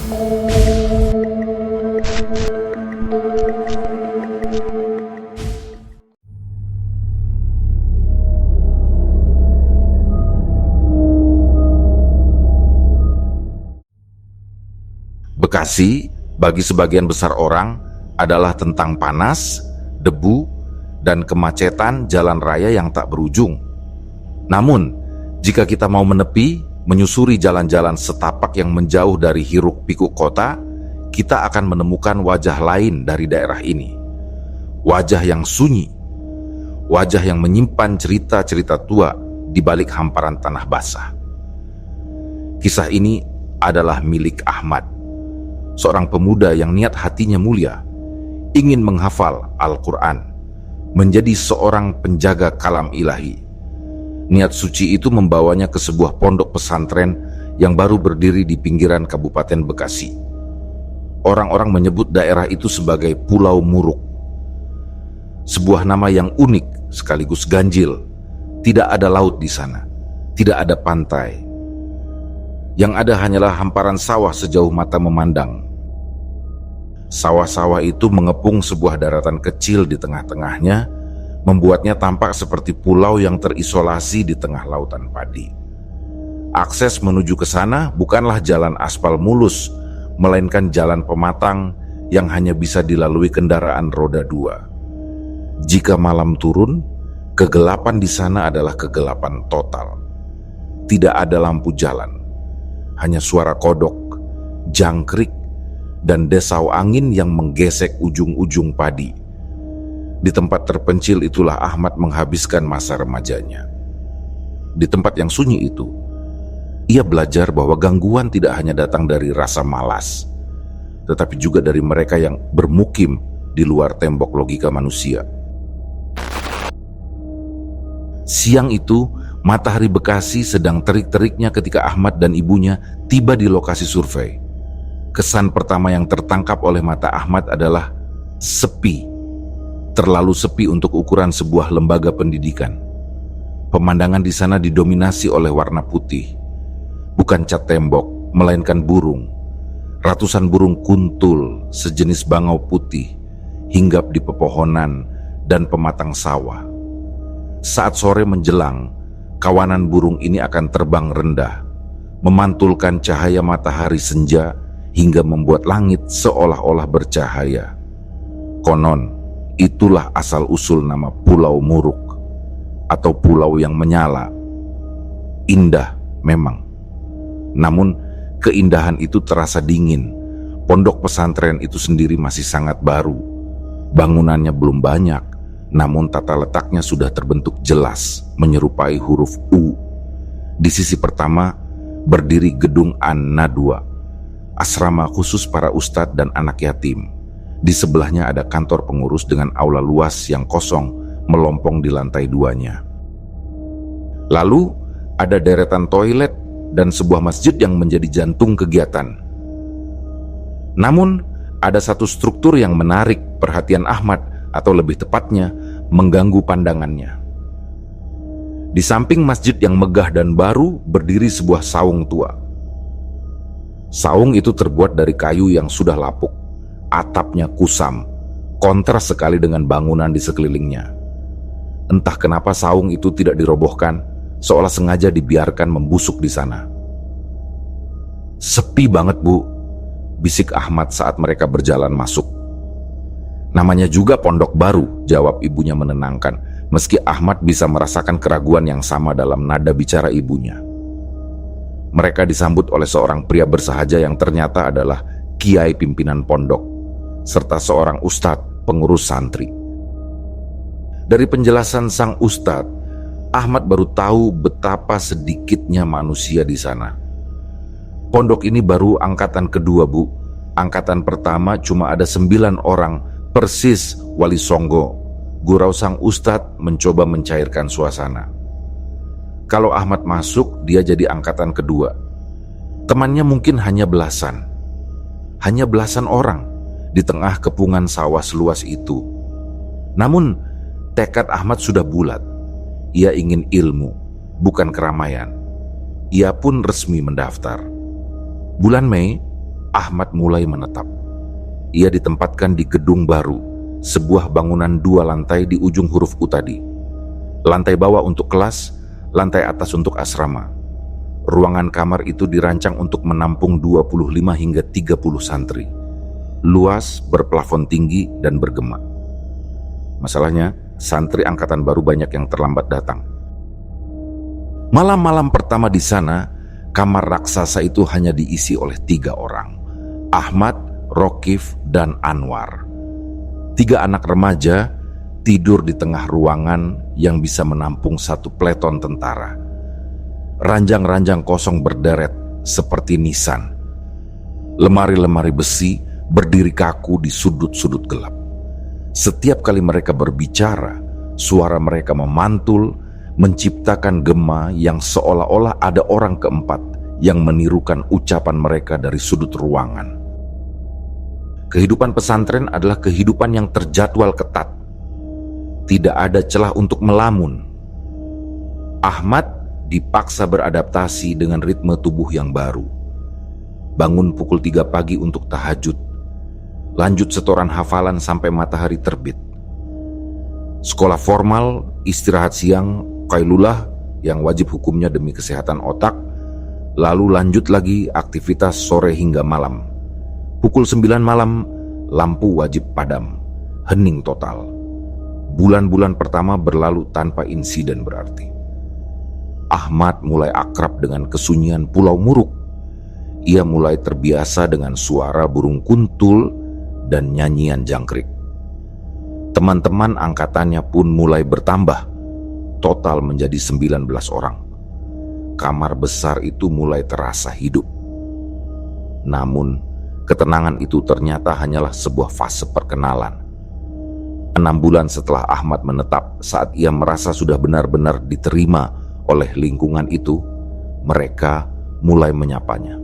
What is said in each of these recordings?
Bekasi bagi sebagian besar orang adalah tentang panas, debu, dan kemacetan jalan raya yang tak berujung. Namun, jika kita mau menepi, menyusuri jalan-jalan setapak yang menjauh dari hiruk-pikuk kota, kita akan menemukan wajah lain dari daerah ini. Wajah yang sunyi, wajah yang menyimpan cerita-cerita tua di balik hamparan tanah basah. Kisah ini adalah milik Ahmad, seorang pemuda yang niat hatinya mulia, ingin menghafal Al-Quran, menjadi seorang penjaga kalam ilahi. Niat suci itu membawanya ke sebuah pondok pesantren yang baru berdiri di pinggiran Kabupaten Bekasi. Orang-orang menyebut daerah itu sebagai Pulau Muruk. Sebuah nama yang unik sekaligus ganjil. Tidak ada laut di sana, tidak ada pantai. Yang ada hanyalah hamparan sawah sejauh mata memandang. Sawah-sawah itu mengepung sebuah daratan kecil di tengah-tengahnya, membuatnya tampak seperti pulau yang terisolasi di tengah lautan padi. Akses menuju ke sana bukanlah jalan aspal mulus, melainkan jalan pematang yang hanya bisa dilalui kendaraan roda 2. Jika malam turun, kegelapan di sana adalah kegelapan total. Tidak ada lampu jalan, hanya suara kodok, jangkrik, dan desau angin yang menggesek ujung-ujung padi. Di tempat terpencil itulah Ahmad menghabiskan masa remajanya. Di tempat yang sunyi itu, ia belajar bahwa gangguan tidak hanya datang dari rasa malas, tetapi juga dari mereka yang bermukim di luar tembok logika manusia. Siang itu, matahari Bekasi sedang terik-teriknya ketika Ahmad dan ibunya tiba di lokasi survei. Kesan pertama yang tertangkap oleh mata Ahmad adalah sepi. Terlalu sepi untuk ukuran sebuah lembaga pendidikan. Pemandangan di sana didominasi oleh warna putih. Bukan cat tembok, melainkan burung. Ratusan burung kuntul sejenis bangau putih hinggap di pepohonan dan pematang sawah. Saat sore menjelang, kawanan burung ini akan terbang rendah, memantulkan cahaya matahari senja hingga membuat langit seolah-olah bercahaya. Konon, itulah asal-usul nama Pulau Muruk, atau pulau yang menyala. Indah memang. Namun, keindahan itu terasa dingin. Pondok pesantren itu sendiri masih sangat baru. Bangunannya belum banyak, namun tata letaknya sudah terbentuk jelas, menyerupai huruf U. Di sisi pertama, berdiri gedung An-Nadwa, asrama khusus para ustadz dan anak yatim. Di sebelahnya ada kantor pengurus dengan aula luas yang kosong melompong di lantai 2-nya. Lalu ada deretan toilet dan sebuah masjid yang menjadi jantung kegiatan. Namun ada satu struktur yang menarik perhatian Ahmad, atau lebih tepatnya mengganggu pandangannya. Di samping masjid yang megah dan baru berdiri sebuah saung tua. Saung itu terbuat dari kayu yang sudah lapuk. Atapnya kusam, kontras sekali dengan bangunan di sekelilingnya. Entah kenapa saung itu tidak dirobohkan, seolah sengaja dibiarkan membusuk di sana. "Sepi banget, Bu," bisik Ahmad saat mereka berjalan masuk. "Namanya juga pondok baru," jawab ibunya menenangkan, meski Ahmad bisa merasakan keraguan yang sama dalam nada bicara ibunya. Mereka disambut oleh seorang pria bersahaja yang ternyata adalah kiai pimpinan pondok, serta seorang ustadz pengurus santri. Dari penjelasan sang ustadz, Ahmad baru tahu betapa sedikitnya manusia di sana. Pondok ini baru angkatan kedua, Bu. Angkatan pertama cuma ada 9 orang, persis Wali Songo. Gurau sang ustadz mencoba mencairkan suasana. Kalau Ahmad masuk, dia jadi angkatan kedua. Temannya mungkin hanya belasan. Hanya belasan orang di tengah kepungan sawah seluas itu. Namun, tekad Ahmad sudah bulat. Ia ingin ilmu, bukan keramaian. Ia pun resmi mendaftar. Bulan Mei, Ahmad mulai menetap. Ia ditempatkan di gedung baru, sebuah bangunan 2 lantai di ujung huruf U tadi. Lantai bawah untuk kelas, lantai atas untuk asrama. Ruangan kamar itu dirancang untuk menampung 25 hingga 30 santri. Luas, berplafon tinggi, dan bergema. Masalahnya, santri angkatan baru banyak yang terlambat datang. Malam-malam pertama di sana, kamar raksasa itu hanya diisi oleh 3 orang. Ahmad, Rokif, dan Anwar. 3 anak remaja tidur di tengah ruangan yang bisa menampung 1 peleton tentara. Ranjang-ranjang kosong berderet seperti nisan. Lemari-lemari besi berdiri kaku di sudut-sudut gelap. Setiap kali mereka berbicara, suara mereka memantul, menciptakan gema yang seolah-olah ada orang keempat yang menirukan ucapan mereka dari sudut ruangan. Kehidupan pesantren adalah kehidupan yang terjadwal ketat. Tidak ada celah untuk melamun. Ahmad dipaksa beradaptasi dengan ritme tubuh yang baru. Bangun pukul 3 pagi untuk tahajud. Lanjut setoran hafalan sampai matahari terbit. Sekolah formal, istirahat siang, Qailulah yang wajib hukumnya demi kesehatan otak, lalu lanjut lagi aktivitas sore hingga malam. Pukul 9 malam, lampu wajib padam, hening total. Bulan-bulan pertama berlalu tanpa insiden berarti. Ahmad mulai akrab dengan kesunyian Pulau Muruk. Ia mulai terbiasa dengan suara burung kuntul dan nyanyian jangkrik. Teman-teman angkatannya pun mulai bertambah. Total menjadi 19 orang. Kamar besar itu mulai terasa hidup. Namun, ketenangan itu ternyata hanyalah sebuah fase perkenalan. 6 bulan setelah Ahmad menetap, saat ia merasa sudah benar-benar diterima oleh lingkungan itu, mereka mulai menyapanya.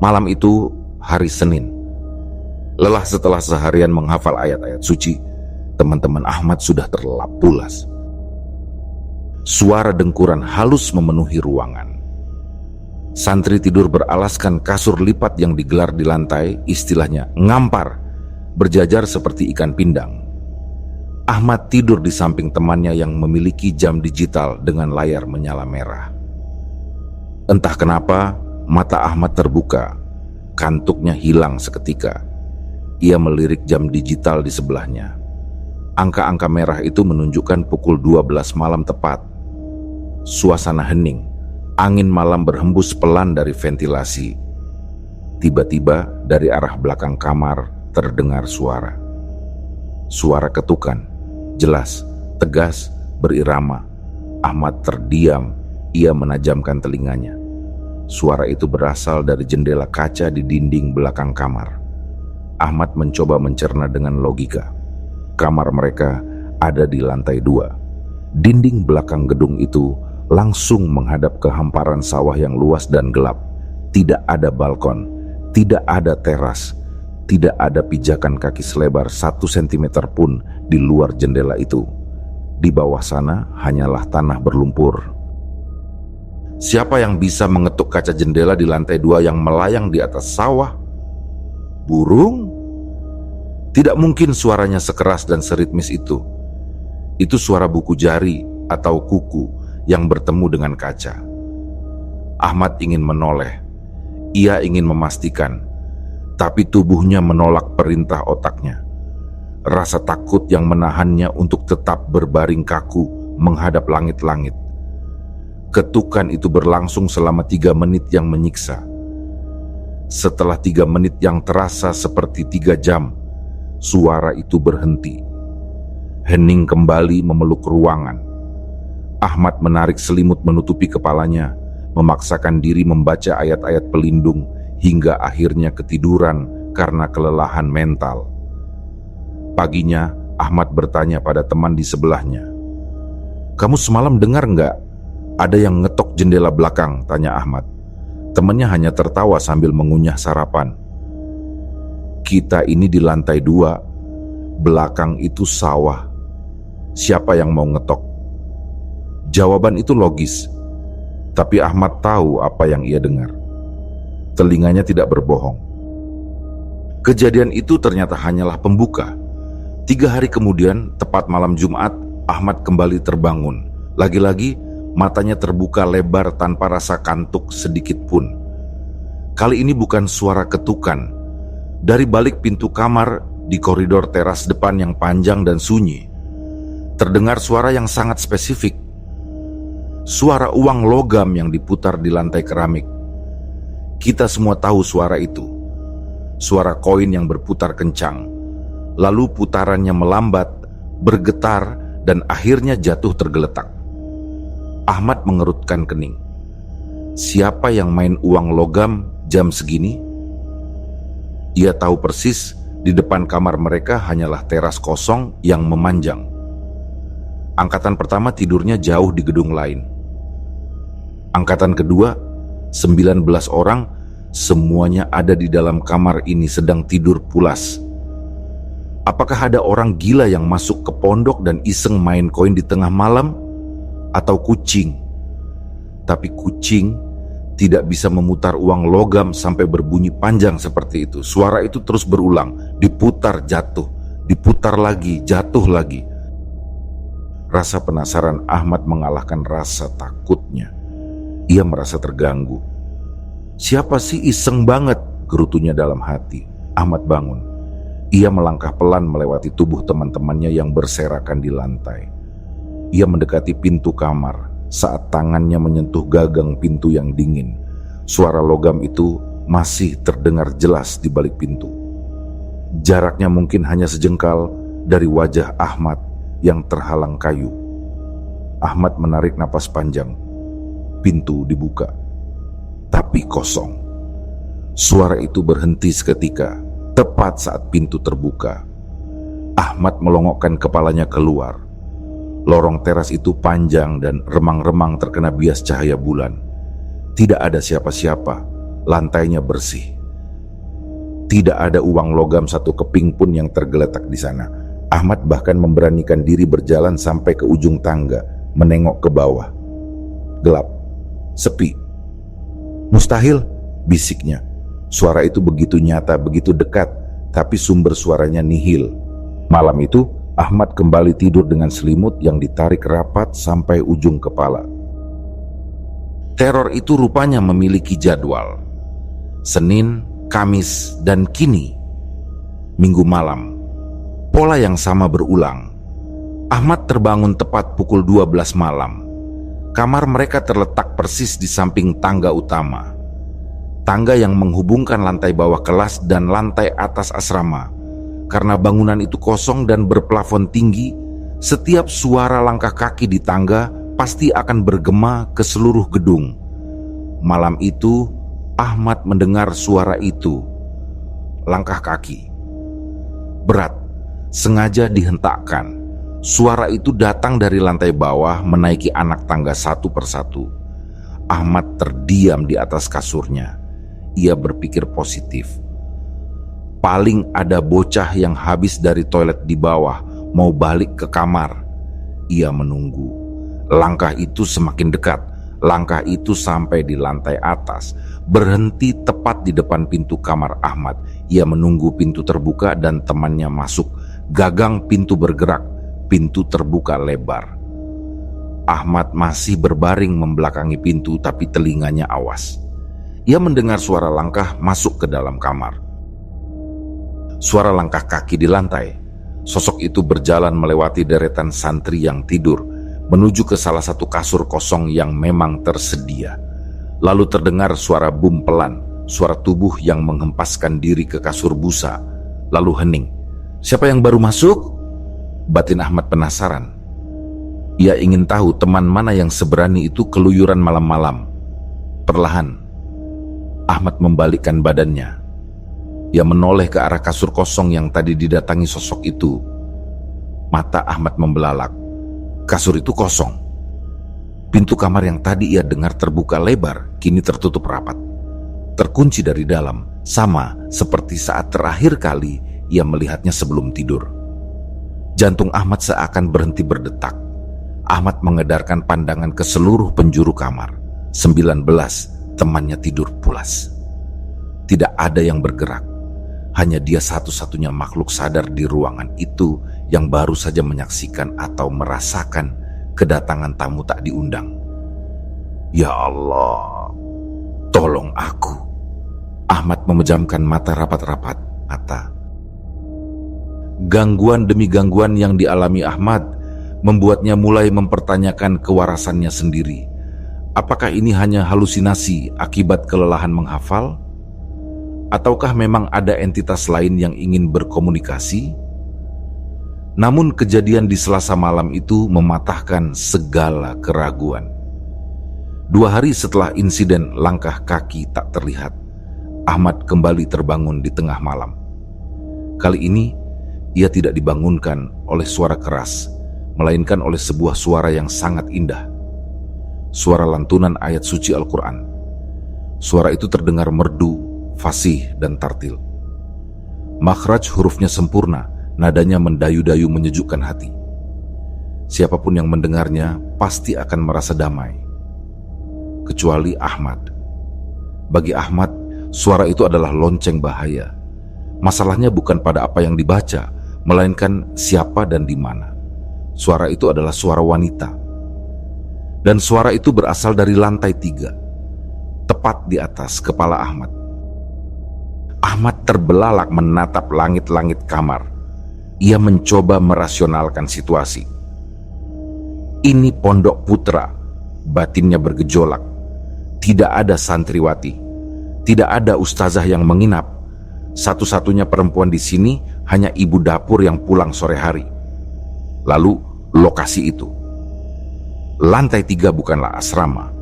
Malam itu, hari Senin. Lelah setelah seharian menghafal ayat-ayat suci, teman-teman Ahmad sudah terlelap pulas. Suara dengkuran halus memenuhi ruangan. Santri tidur beralaskan kasur lipat yang digelar di lantai, istilahnya ngampar, berjajar seperti ikan pindang. Ahmad tidur di samping temannya yang memiliki jam digital dengan layar menyala merah. Entah kenapa, mata Ahmad terbuka, kantuknya hilang seketika. Ia melirik jam digital di sebelahnya. Angka-angka merah itu menunjukkan pukul 12 malam tepat. Suasana hening, angin malam berhembus pelan dari ventilasi. Tiba-tiba dari arah belakang kamar terdengar suara. Suara ketukan, jelas, tegas, berirama. Ahmad terdiam, ia menajamkan telinganya. Suara itu berasal dari jendela kaca di dinding belakang kamar. Ahmad mencoba mencerna dengan logika. Kamar mereka ada di lantai 2. Dinding belakang gedung itu langsung menghadap ke hamparan sawah yang luas dan gelap. Tidak ada balkon, tidak ada teras, tidak ada pijakan kaki selebar 1 cm pun di luar jendela itu. Di bawah sana hanyalah tanah berlumpur. Siapa yang bisa mengetuk kaca jendela di lantai 2 yang melayang di atas sawah? Burung? Tidak mungkin suaranya sekeras dan seritmis itu. Itu suara buku jari atau kuku yang bertemu dengan kaca. Ahmad ingin menoleh. Ia ingin memastikan, tapi tubuhnya menolak perintah otaknya. Rasa takut yang menahannya untuk tetap berbaring kaku menghadap langit-langit. Ketukan itu berlangsung selama 3 menit yang menyiksa. Setelah 3 menit yang terasa seperti 3 jam, suara itu berhenti. Hening kembali memeluk ruangan. Ahmad menarik selimut menutupi kepalanya, memaksakan diri membaca ayat-ayat pelindung hingga akhirnya ketiduran karena kelelahan mental. Paginya, Ahmad bertanya pada teman di sebelahnya. "Kamu semalam dengar nggak? Ada yang ngetok jendela belakang," tanya Ahmad. Temannya hanya tertawa sambil mengunyah sarapan. "Kita ini di lantai 2, belakang itu sawah. Siapa yang mau ngetok?" Jawaban itu logis, tapi Ahmad tahu apa yang ia dengar. Telinganya tidak berbohong. Kejadian itu ternyata hanyalah pembuka. 3 hari kemudian, tepat malam Jumat, Ahmad kembali terbangun. Lagi-lagi, matanya terbuka lebar tanpa rasa kantuk sedikit pun. Kali ini bukan suara ketukan. Dari balik pintu kamar di koridor teras depan yang panjang dan sunyi, terdengar suara yang sangat spesifik. Suara uang logam yang diputar di lantai keramik. Kita semua tahu suara itu. Suara koin yang berputar kencang. Lalu putarannya melambat, bergetar, dan akhirnya jatuh tergeletak. Ahmad mengerutkan kening. Siapa yang main uang logam jam segini? Ia tahu persis di depan kamar mereka hanyalah teras kosong yang memanjang. Angkatan pertama tidurnya jauh di gedung lain. Angkatan kedua, 19 orang, semuanya ada di dalam kamar ini sedang tidur pulas. Apakah ada orang gila yang masuk ke pondok dan iseng main koin di tengah malam? Atau kucing? Tapi kucing tidak bisa memutar uang logam sampai berbunyi panjang seperti itu. Suara itu terus berulang, diputar jatuh, diputar lagi, jatuh lagi. Rasa penasaran Ahmad mengalahkan rasa takutnya. Ia merasa terganggu. Siapa sih iseng banget, gerutunya dalam hati. Ahmad bangun. Ia melangkah pelan melewati tubuh teman-temannya yang berserakan di lantai. Ia mendekati pintu kamar saat tangannya menyentuh gagang pintu yang dingin. Suara logam itu masih terdengar jelas di balik pintu. Jaraknya mungkin hanya sejengkal dari wajah Ahmad yang terhalang kayu. Ahmad menarik napas panjang. Pintu dibuka, tapi kosong. Suara itu berhenti seketika, tepat saat pintu terbuka. Ahmad melongokkan kepalanya keluar. Lorong teras itu panjang dan remang-remang terkena bias cahaya bulan. Tidak ada siapa-siapa, lantainya bersih. Tidak ada uang logam satu keping pun yang tergeletak di sana. Ahmad bahkan memberanikan diri berjalan sampai ke ujung tangga, menengok ke bawah. Gelap, sepi. Mustahil, bisiknya. Suara itu begitu nyata, begitu dekat, tapi sumber suaranya nihil. Malam itu, Ahmad kembali tidur dengan selimut yang ditarik rapat sampai ujung kepala. Teror itu rupanya memiliki jadwal. Senin, Kamis, dan kini Minggu malam. Pola yang sama berulang. Ahmad terbangun tepat pukul 12 malam. Kamar mereka terletak persis di samping tangga utama. Tangga yang menghubungkan lantai bawah kelas dan lantai atas asrama. Karena bangunan itu kosong dan berplafon tinggi, setiap suara langkah kaki di tangga pasti akan bergema ke seluruh gedung. Malam itu, Ahmad mendengar suara itu. Langkah kaki. Berat, sengaja dihentakkan. Suara itu datang dari lantai bawah menaiki anak tangga satu persatu. Ahmad terdiam di atas kasurnya. Ia berpikir positif. Paling ada bocah yang habis dari toilet di bawah mau balik ke kamar. Ia menunggu. Langkah itu semakin dekat. Langkah itu sampai di lantai atas, berhenti tepat di depan pintu kamar Ahmad. Ia menunggu pintu terbuka dan temannya masuk. Gagang pintu bergerak, pintu terbuka lebar. Ahmad masih berbaring membelakangi pintu, tapi telinganya awas. Ia mendengar suara langkah masuk ke dalam kamar. Suara langkah kaki di lantai. Sosok itu berjalan melewati deretan santri yang tidur, menuju ke salah satu kasur kosong yang memang tersedia. Lalu terdengar suara bum pelan, suara tubuh yang menghempaskan diri ke kasur busa. Lalu hening. Siapa yang baru masuk? Batin Ahmad penasaran. Ia ingin tahu teman mana yang seberani itu keluyuran malam-malam. Perlahan, Ahmad membalikkan badannya. Ia menoleh ke arah kasur kosong yang tadi didatangi sosok itu. Mata Ahmad membelalak. Kasur itu kosong. Pintu kamar yang tadi ia dengar terbuka lebar, kini tertutup rapat. Terkunci dari dalam, sama seperti saat terakhir kali ia melihatnya sebelum tidur. Jantung Ahmad seakan berhenti berdetak. Ahmad mengedarkan pandangan ke seluruh penjuru kamar. 19 temannya tidur pulas. Tidak ada yang bergerak. Hanya dia satu-satunya makhluk sadar di ruangan itu yang baru saja menyaksikan atau merasakan kedatangan tamu tak diundang. Ya Allah, tolong aku. Ahmad memejamkan mata rapat-rapat. Gangguan demi gangguan yang dialami Ahmad membuatnya mulai mempertanyakan kewarasannya sendiri. Apakah ini hanya halusinasi akibat kelelahan menghafal? Ataukah memang ada entitas lain yang ingin berkomunikasi? Namun kejadian di Selasa malam itu mematahkan segala keraguan. 2 hari setelah insiden langkah kaki tak terlihat, Ahmad kembali terbangun di tengah malam. Kali ini, ia tidak dibangunkan oleh suara keras, melainkan oleh sebuah suara yang sangat indah. Suara lantunan ayat suci Al-Quran. Suara itu terdengar merdu, fasih, dan tartil. Makhraj hurufnya sempurna, nadanya mendayu-dayu menyejukkan hati. Siapapun yang mendengarnya pasti akan merasa damai. Kecuali Ahmad. Bagi Ahmad, suara itu adalah lonceng bahaya. Masalahnya bukan pada apa yang dibaca, melainkan siapa dan di mana. Suara itu adalah suara wanita. Dan suara itu berasal dari lantai 3, tepat di atas kepala Ahmad. Ahmad terbelalak menatap langit-langit kamar. Ia mencoba merasionalkan situasi. Ini pondok putra, batinnya bergejolak. Tidak ada santriwati, tidak ada ustazah yang menginap. Satu-satunya perempuan di sini hanya ibu dapur yang pulang sore hari. Lalu lokasi itu. Lantai 3 bukanlah asrama.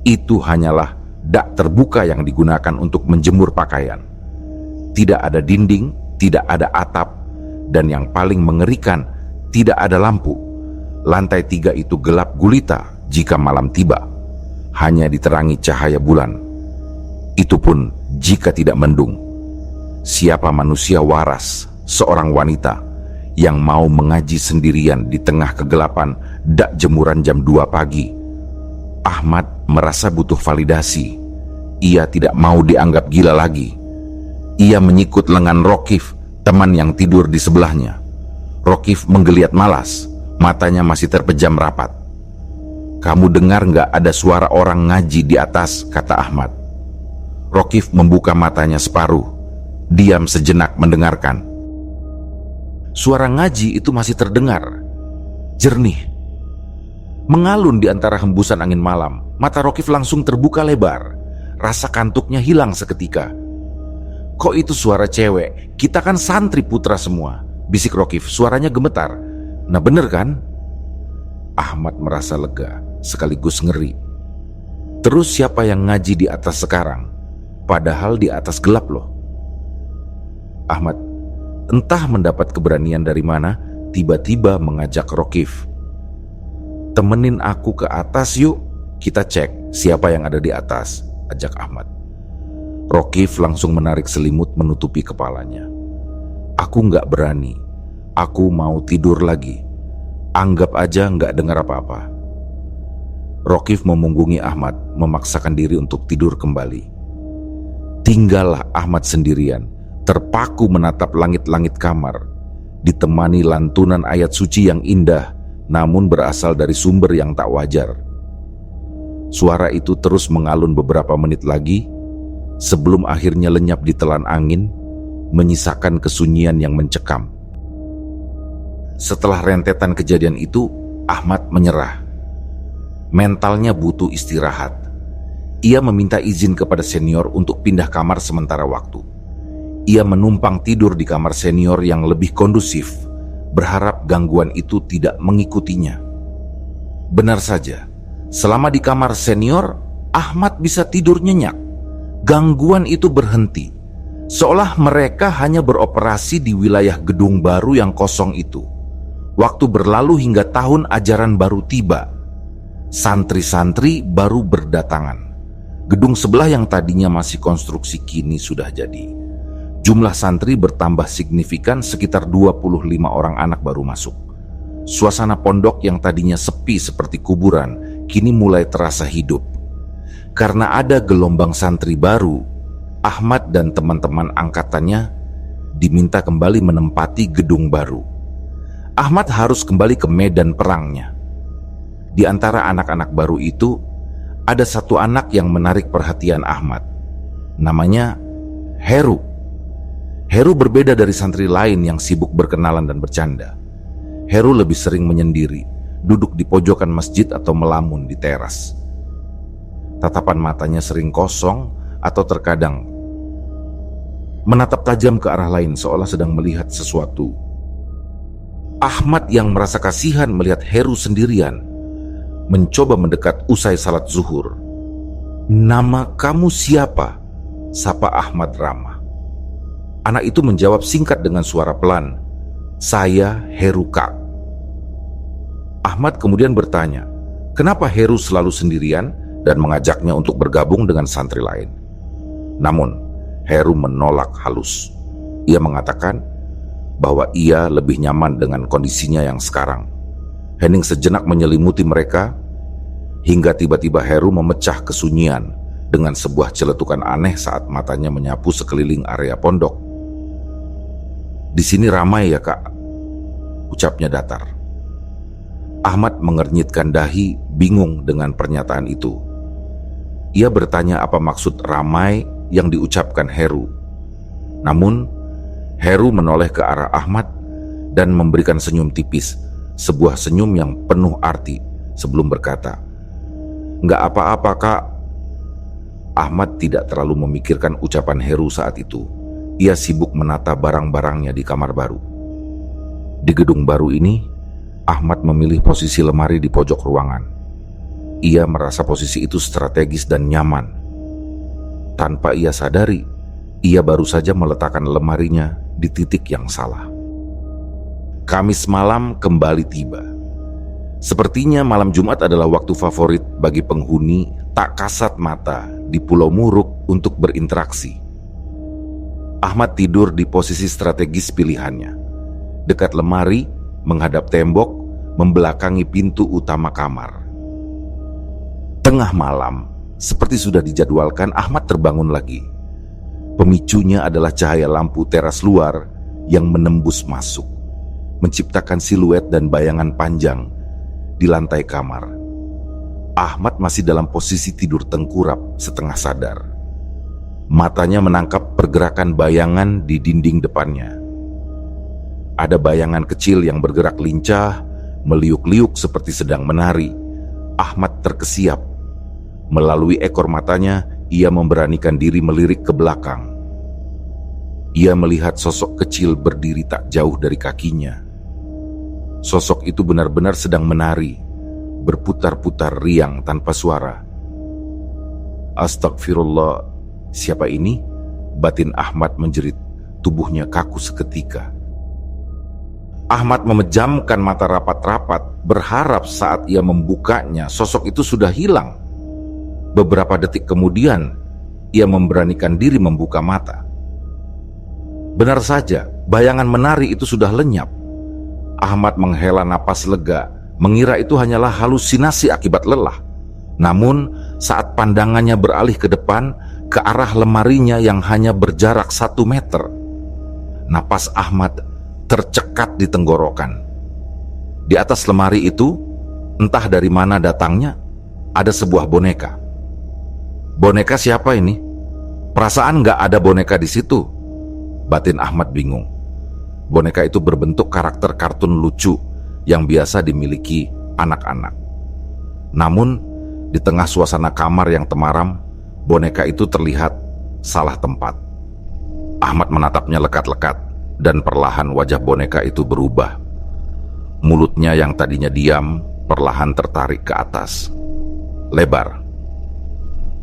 Itu hanyalah dak terbuka yang digunakan untuk menjemur pakaian. Tidak ada dinding, tidak ada atap, dan yang paling mengerikan, tidak ada lampu. Lantai 3 itu gelap gulita jika malam tiba. Hanya diterangi cahaya bulan. Itu pun jika tidak mendung. Siapa manusia waras, seorang wanita, yang mau mengaji sendirian di tengah kegelapan dak jemuran jam 2 pagi? Ahmad merasa butuh validasi. Ia tidak mau dianggap gila lagi. Ia menyikut lengan Rokif, teman yang tidur di sebelahnya. Rokif menggeliat malas, matanya masih terpejam rapat. "Kamu dengar nggak ada suara orang ngaji di atas?" kata Ahmad. Rokif membuka matanya separuh, diam sejenak mendengarkan. Suara ngaji itu masih terdengar, jernih, mengalun di antara hembusan angin malam. Mata Rokif langsung terbuka lebar, rasa kantuknya hilang seketika. "Kok itu suara cewek? Kita kan santri putra semua," bisik Rokif, suaranya gemetar. "Nah bener kan?" Ahmad merasa lega, sekaligus ngeri. Terus siapa yang ngaji di atas sekarang? Padahal di atas gelap loh. Ahmad, entah mendapat keberanian dari mana, tiba-tiba mengajak Rokif. "Temenin aku ke atas yuk, kita cek siapa yang ada di atas," ajak Ahmad. Rokif langsung menarik selimut menutupi kepalanya. "Aku nggak berani, aku mau tidur lagi. Anggap aja nggak dengar apa-apa." Rokif memunggungi Ahmad, memaksakan diri untuk tidur kembali. Tinggallah Ahmad sendirian, terpaku menatap langit-langit kamar, ditemani lantunan ayat suci yang indah, namun berasal dari sumber yang tak wajar. Suara itu terus mengalun beberapa menit lagi, sebelum akhirnya lenyap di telan angin, menyisakan kesunyian yang mencekam. Setelah rentetan kejadian itu, Ahmad menyerah. Mentalnya butuh istirahat. Ia meminta izin kepada senior untuk pindah kamar sementara waktu. Ia menumpang tidur di kamar senior yang lebih kondusif, berharap gangguan itu tidak mengikutinya. Benar saja, selama di kamar senior, Ahmad bisa tidur nyenyak. Gangguan itu berhenti, seolah mereka hanya beroperasi di wilayah gedung baru yang kosong itu. Waktu berlalu hingga tahun ajaran baru tiba. Santri-santri baru berdatangan. Gedung sebelah yang tadinya masih konstruksi kini sudah jadi. Jumlah santri bertambah signifikan, sekitar 25 orang anak baru masuk. Suasana pondok yang tadinya sepi seperti kuburan, kini mulai terasa hidup. Karena ada gelombang santri baru, Ahmad dan teman-teman angkatannya diminta kembali menempati gedung baru. Ahmad harus kembali ke medan perangnya. Di antara anak-anak baru itu, ada satu anak yang menarik perhatian Ahmad. Namanya Heru. Heru berbeda dari santri lain yang sibuk berkenalan dan bercanda. Heru lebih sering menyendiri, duduk di pojokan masjid atau melamun di teras. Tatapan matanya sering kosong atau terkadang menatap tajam ke arah lain seolah sedang melihat sesuatu. Ahmad yang merasa kasihan melihat Heru sendirian mencoba mendekat usai salat zuhur. "Nama kamu siapa?" sapa Ahmad ramah. Anak itu menjawab singkat dengan suara pelan, "Saya Heru Kak." Ahmad kemudian bertanya, kenapa Heru selalu sendirian dan mengajaknya untuk bergabung dengan santri lain. Namun Heru menolak halus. Ia mengatakan bahwa ia lebih nyaman dengan kondisinya yang sekarang. Hening sejenak menyelimuti mereka hingga tiba-tiba Heru memecah kesunyian dengan sebuah celetukan aneh saat matanya menyapu sekeliling area pondok. "Di sini ramai ya Kak," ucapnya datar. Ahmad mengernyitkan dahi, bingung dengan pernyataan itu. Ia bertanya apa maksud ramai yang diucapkan Heru. Namun Heru menoleh ke arah Ahmad dan memberikan senyum tipis, sebuah senyum yang penuh arti sebelum berkata, "Nggak apa-apa Kak." Ahmad tidak terlalu memikirkan ucapan Heru saat itu. Ia sibuk menata barang-barangnya di kamar baru. Di gedung baru ini, Ahmad memilih posisi lemari di pojok ruangan. Ia merasa posisi itu strategis dan nyaman. Tanpa ia sadari, ia baru saja meletakkan lemarinya di titik yang salah. Kamis malam kembali tiba. Sepertinya malam Jumat adalah waktu favorit bagi penghuni tak kasat mata di Pulau Muruk untuk berinteraksi. Ahmad tidur di posisi strategis pilihannya, dekat lemari, menghadap tembok, membelakangi pintu utama kamar. Tengah malam, seperti sudah dijadwalkan, Ahmad terbangun lagi. Pemicunya adalah cahaya lampu teras luar yang menembus masuk, menciptakan siluet dan bayangan panjang di lantai kamar. Ahmad masih dalam posisi tidur tengkurap, setengah sadar. Matanya menangkap pergerakan bayangan di dinding depannya. Ada bayangan kecil yang bergerak lincah, meliuk-liuk seperti sedang menari. Ahmad terkesiap. Melalui ekor matanya, ia memberanikan diri melirik ke belakang. Ia melihat sosok kecil berdiri tak jauh dari kakinya. Sosok itu benar-benar sedang menari, berputar-putar riang tanpa suara. "Astagfirullah, siapa ini?" batin Ahmad menjerit, tubuhnya kaku seketika. Ahmad memejamkan mata rapat-rapat, berharap saat ia membukanya, sosok itu sudah hilang. Beberapa detik kemudian, ia memberanikan diri membuka mata. Benar saja, bayangan menari itu sudah lenyap. Ahmad menghela napas lega, mengira itu hanyalah halusinasi akibat lelah. Namun, saat pandangannya beralih ke depan, ke arah lemarinya yang hanya berjarak 1 meter, napas Ahmad tercekat di tenggorokan. Di atas lemari itu, entah dari mana datangnya, ada sebuah boneka. Boneka siapa ini? Perasaan nggak ada boneka di situ, batin Ahmad bingung. Boneka itu berbentuk karakter kartun lucu yang biasa dimiliki anak-anak. Namun, di tengah suasana kamar yang temaram, boneka itu terlihat salah tempat. Ahmad menatapnya lekat-lekat dan perlahan wajah boneka itu berubah. Mulutnya yang tadinya diam perlahan tertarik ke atas. Lebar.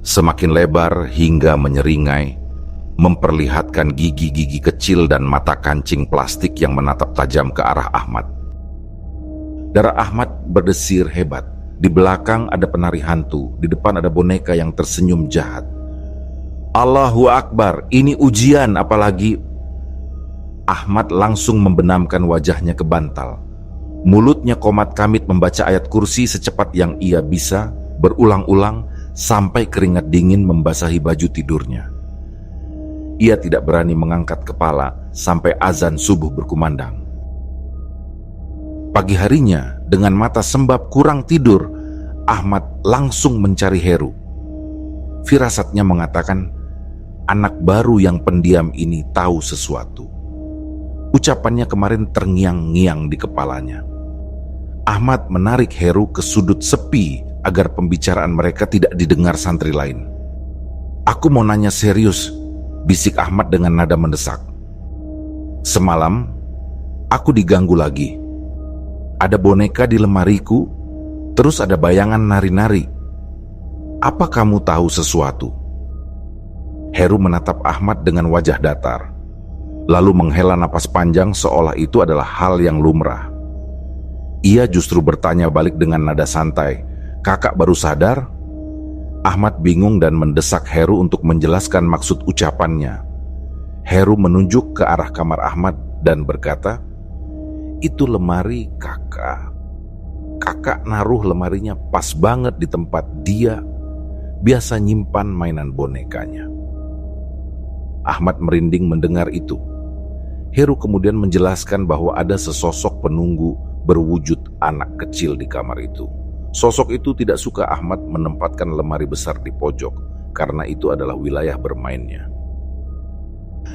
Semakin lebar hingga menyeringai, memperlihatkan gigi-gigi kecil dan mata kancing plastik yang menatap tajam ke arah Ahmad. Darah Ahmad berdesir hebat. Di belakang ada penari hantu, di depan ada boneka yang tersenyum jahat. Allahu Akbar, ini ujian apalagi. Ahmad langsung membenamkan wajahnya ke bantal. Mulutnya komat kamit membaca ayat kursi secepat yang ia bisa, berulang-ulang sampai keringat dingin membasahi baju tidurnya. Ia tidak berani mengangkat kepala sampai azan subuh berkumandang. Pagi harinya, dengan mata sembab kurang tidur, Ahmad langsung mencari Heru. Firasatnya mengatakan, anak baru yang pendiam ini tahu sesuatu. Ucapannya kemarin terngiang-ngiang di kepalanya. Ahmad menarik Heru ke sudut sepi agar pembicaraan mereka tidak didengar santri lain. "Aku mau nanya serius," bisik Ahmad dengan nada mendesak. "Semalam, aku diganggu lagi. Ada boneka di lemariku, terus ada bayangan nari-nari. Apa kamu tahu sesuatu?" Heru menatap Ahmad dengan wajah datar, lalu menghela napas panjang seolah itu adalah hal yang lumrah. Ia justru bertanya balik dengan nada santai, "Kakak baru sadar?" Ahmad bingung dan mendesak Heru untuk menjelaskan maksud ucapannya. Heru menunjuk ke arah kamar Ahmad dan berkata, "Itu lemari kakak. Kakak naruh lemarinya pas banget di tempat dia biasa nyimpan mainan bonekanya." Ahmad merinding mendengar itu. Heru kemudian menjelaskan bahwa ada sesosok penunggu berwujud anak kecil di kamar itu. Sosok itu tidak suka Ahmad menempatkan lemari besar di pojok karena itu adalah wilayah bermainnya.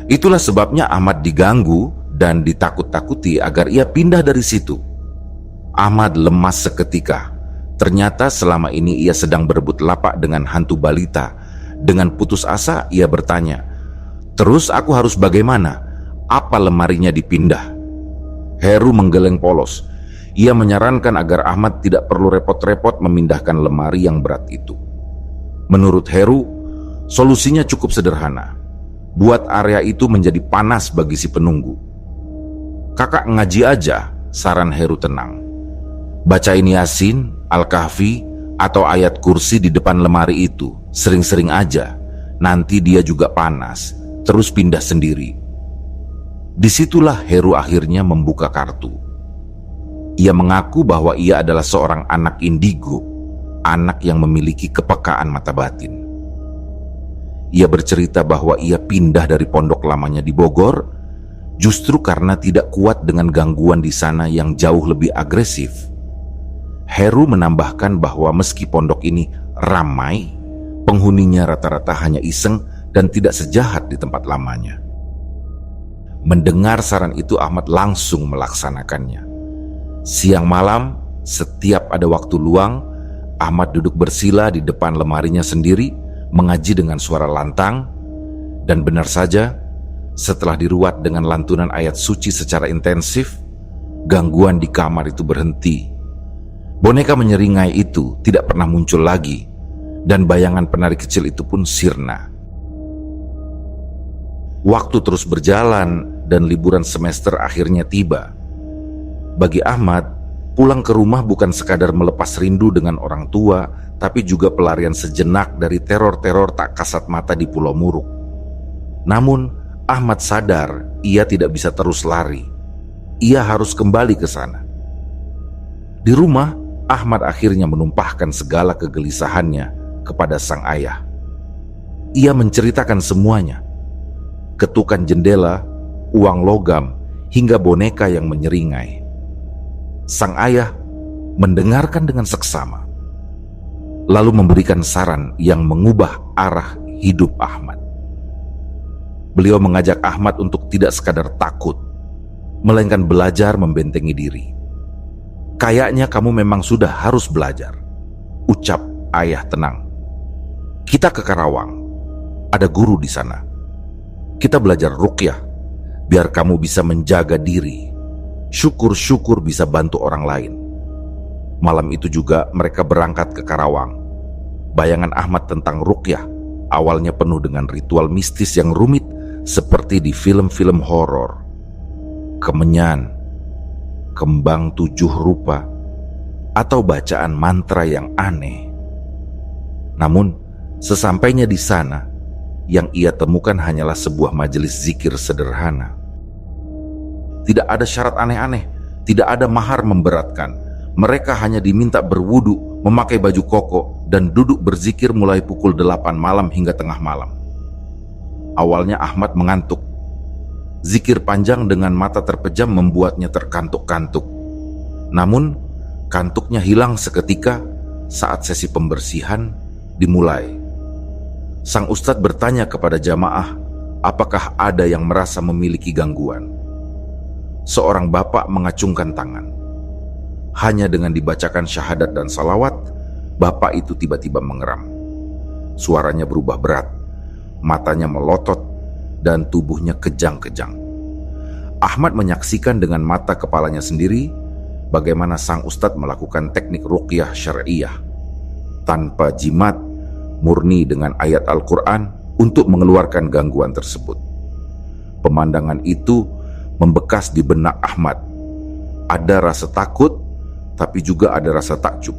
Itulah sebabnya Ahmad diganggu dan ditakut-takuti agar ia pindah dari situ. Ahmad lemas seketika. Ternyata selama ini ia sedang berebut lapak dengan hantu balita. Dengan putus asa ia bertanya, "Terus aku harus bagaimana? Apa lemarinya dipindah?" Heru menggeleng polos. Ia menyarankan agar Ahmad tidak perlu repot-repot memindahkan lemari yang berat itu. Menurut Heru, solusinya cukup sederhana. Buat area itu menjadi panas bagi si penunggu. "Kakak ngaji aja," saran Heru tenang. "Bacain Yasin, Al-Kahfi, atau ayat kursi di depan lemari itu. Sering-sering aja. Nanti dia juga panas, terus pindah sendiri." Disitulah Heru akhirnya membuka kartu. Ia mengaku bahwa ia adalah seorang anak indigo, anak yang memiliki kepekaan mata batin. Ia bercerita bahwa ia pindah dari pondok lamanya di Bogor justru karena tidak kuat dengan gangguan di sana yang jauh lebih agresif. Heru menambahkan bahwa meski pondok ini ramai, penghuninya rata-rata hanya iseng dan tidak sejahat di tempat lamanya. Mendengar saran itu, Ahmad langsung melaksanakannya. Siang malam, setiap ada waktu luang, Ahmad duduk bersila di depan lemarinya sendiri, mengaji dengan suara lantang, dan benar saja, setelah diruat dengan lantunan ayat suci secara intensif, gangguan di kamar itu berhenti. Boneka menyeringai itu tidak pernah muncul lagi, dan bayangan penari kecil itu pun sirna. Waktu terus berjalan, dan liburan semester akhirnya tiba. Bagi Ahmad, pulang ke rumah bukan sekadar melepas rindu dengan orang tua, tapi juga pelarian sejenak dari teror-teror tak kasat mata di Pulau Muruk. Namun, Ahmad sadar ia tidak bisa terus lari. Ia harus kembali ke sana. Di rumah, Ahmad akhirnya menumpahkan segala kegelisahannya kepada sang ayah. Ia menceritakan semuanya. Ketukan jendela, uang logam, hingga boneka yang menyeringai. Sang ayah mendengarkan dengan seksama, lalu memberikan saran yang mengubah arah hidup Ahmad. Beliau mengajak Ahmad untuk tidak sekadar takut, melainkan belajar membentengi diri. "Kayaknya kamu memang sudah harus belajar," ucap ayah tenang. "Kita ke Karawang, ada guru di sana. Kita belajar ruqyah, biar kamu bisa menjaga diri. Syukur-syukur bisa bantu orang lain." Malam itu juga mereka berangkat ke Karawang. Bayangan Ahmad tentang ruqyah awalnya penuh dengan ritual mistis yang rumit seperti di film-film horor. Kemenyan, kembang 7 rupa, atau bacaan mantra yang aneh. Namun, sesampainya di sana, yang ia temukan hanyalah sebuah majelis zikir sederhana. Tidak ada syarat aneh-aneh, tidak ada mahar memberatkan. Mereka hanya diminta berwudu, memakai baju koko, dan duduk berzikir mulai pukul 8 malam hingga tengah malam. Awalnya Ahmad mengantuk. Zikir panjang dengan mata terpejam membuatnya terkantuk-kantuk. Namun, kantuknya hilang seketika saat sesi pembersihan dimulai. Sang ustadz bertanya kepada jamaah, apakah ada yang merasa memiliki gangguan? Seorang bapak mengacungkan tangan. Hanya dengan dibacakan syahadat dan salawat, bapak itu tiba-tiba mengeram. Suaranya berubah berat, matanya melotot, dan tubuhnya kejang-kejang. Ahmad menyaksikan dengan mata kepalanya sendiri bagaimana sang ustadz melakukan teknik ruqyah syariah tanpa jimat, murni dengan ayat Al-Quran untuk mengeluarkan gangguan tersebut. Pemandangan itu membekas di benak Ahmad. Ada rasa takut, tapi juga ada rasa takjub.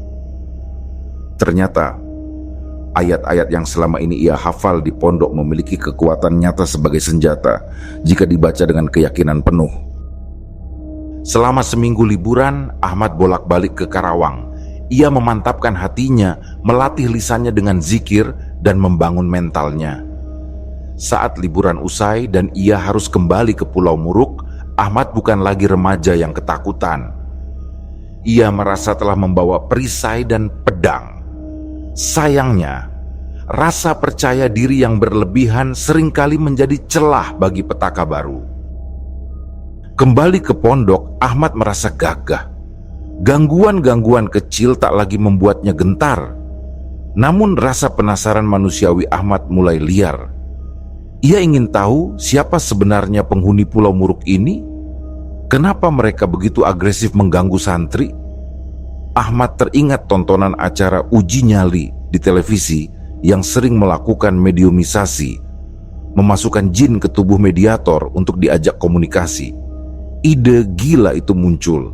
Ternyata ayat-ayat yang selama ini ia hafal di pondok memiliki kekuatan nyata sebagai senjata jika dibaca dengan keyakinan penuh. Selama seminggu liburan, Ahmad bolak-balik ke Karawang. Ia memantapkan hatinya, melatih lisannya dengan zikir, dan membangun mentalnya. Saat liburan usai dan ia harus kembali ke Pulau Muruk, Ahmad bukan lagi remaja yang ketakutan. Ia merasa telah membawa perisai dan pedang. Sayangnya, rasa percaya diri yang berlebihan seringkali menjadi celah bagi petaka baru. Kembali ke pondok, Ahmad merasa gagah. Gangguan-gangguan kecil tak lagi membuatnya gentar. Namun rasa penasaran manusiawi Ahmad mulai liar. Ia ingin tahu siapa sebenarnya penghuni Pulau Muruk ini. Kenapa mereka begitu agresif mengganggu santri? Ahmad teringat tontonan acara uji nyali di televisi yang sering melakukan mediumisasi, memasukkan jin ke tubuh mediator untuk diajak komunikasi. Ide gila itu muncul.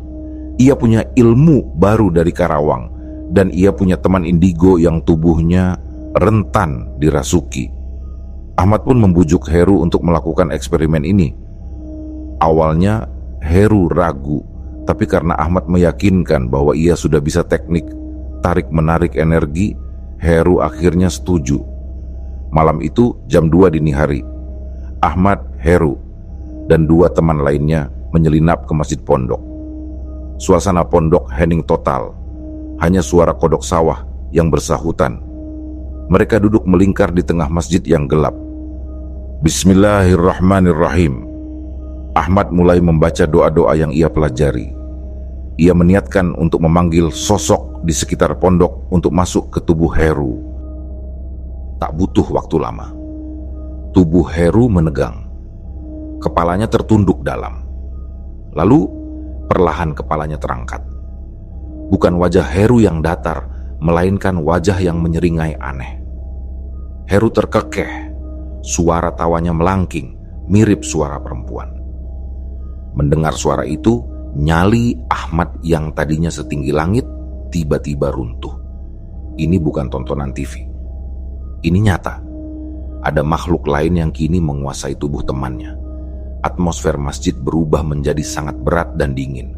Ia punya ilmu baru dari Karawang, dan ia punya teman indigo yang tubuhnya rentan dirasuki. Ahmad pun membujuk Heru untuk melakukan eksperimen ini. Awalnya Heru ragu, tapi karena Ahmad meyakinkan bahwa ia sudah bisa teknik tarik-menarik energi, Heru akhirnya setuju. Malam itu jam 2 dini hari, Ahmad, Heru, dan 2 teman lainnya menyelinap ke masjid pondok. Suasana pondok hening total, hanya suara kodok sawah yang bersahutan. Mereka duduk melingkar di tengah masjid yang gelap. Bismillahirrahmanirrahim. Ahmad mulai membaca doa-doa yang ia pelajari. Ia meniatkan untuk memanggil sosok di sekitar pondok untuk masuk ke tubuh Heru. Tak butuh waktu lama. Tubuh Heru menegang. Kepalanya tertunduk dalam. Lalu perlahan kepalanya terangkat. Bukan wajah Heru yang datar, melainkan wajah yang menyeringai aneh. Heru terkekeh, suara tawanya melangking, mirip suara perempuan. Mendengar suara itu, nyali Ahmad yang tadinya setinggi langit tiba-tiba runtuh. Ini bukan tontonan TV. Ini nyata. Ada makhluk lain yang kini menguasai tubuh temannya. Atmosfer masjid berubah menjadi sangat berat dan dingin.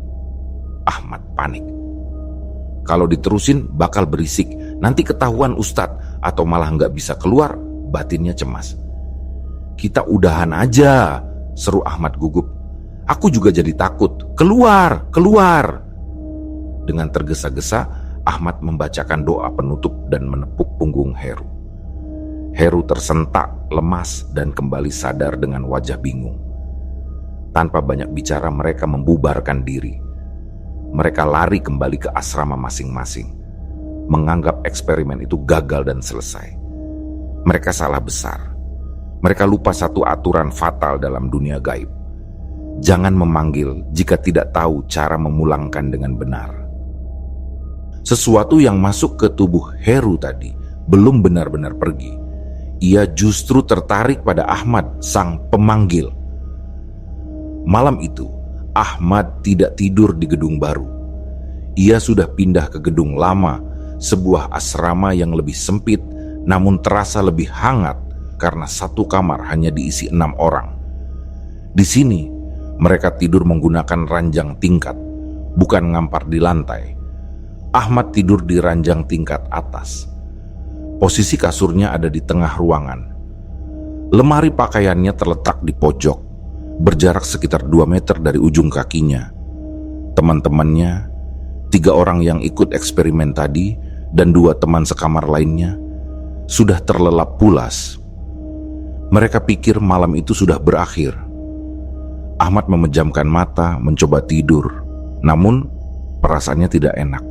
Ahmad panik. Kalau diterusin bakal berisik, nanti ketahuan ustadz atau malah nggak bisa keluar, batinnya cemas. Kita udahan aja, seru Ahmad gugup. Aku juga jadi takut. Keluar, keluar. Dengan tergesa-gesa, Ahmad membacakan doa penutup dan menepuk punggung Heru. Heru tersentak, lemas, dan kembali sadar dengan wajah bingung. Tanpa banyak bicara, mereka membubarkan diri. Mereka lari kembali ke asrama masing-masing, menganggap eksperimen itu gagal dan selesai. Mereka salah besar. Mereka lupa satu aturan fatal dalam dunia gaib. Jangan memanggil jika tidak tahu cara memulangkan dengan benar. Sesuatu yang masuk ke tubuh Heru tadi belum benar-benar pergi. Ia justru tertarik pada Ahmad, sang pemanggil. Malam itu, Ahmad tidak tidur di gedung baru. Ia sudah pindah ke gedung lama, sebuah asrama yang lebih sempit namun terasa lebih hangat karena satu kamar hanya diisi 6 orang. Di sini, mereka tidur menggunakan ranjang tingkat, bukan ngampar di lantai. Ahmad tidur di ranjang tingkat atas. Posisi kasurnya ada di tengah ruangan. Lemari pakaiannya terletak di pojok, berjarak sekitar 2 meter dari ujung kakinya. Teman-temannya, 3 orang yang ikut eksperimen tadi, dan 2 teman sekamar lainnya, sudah terlelap pulas. Mereka pikir malam itu sudah berakhir. Ahmad memejamkan mata, mencoba tidur. Namun, perasaannya tidak enak.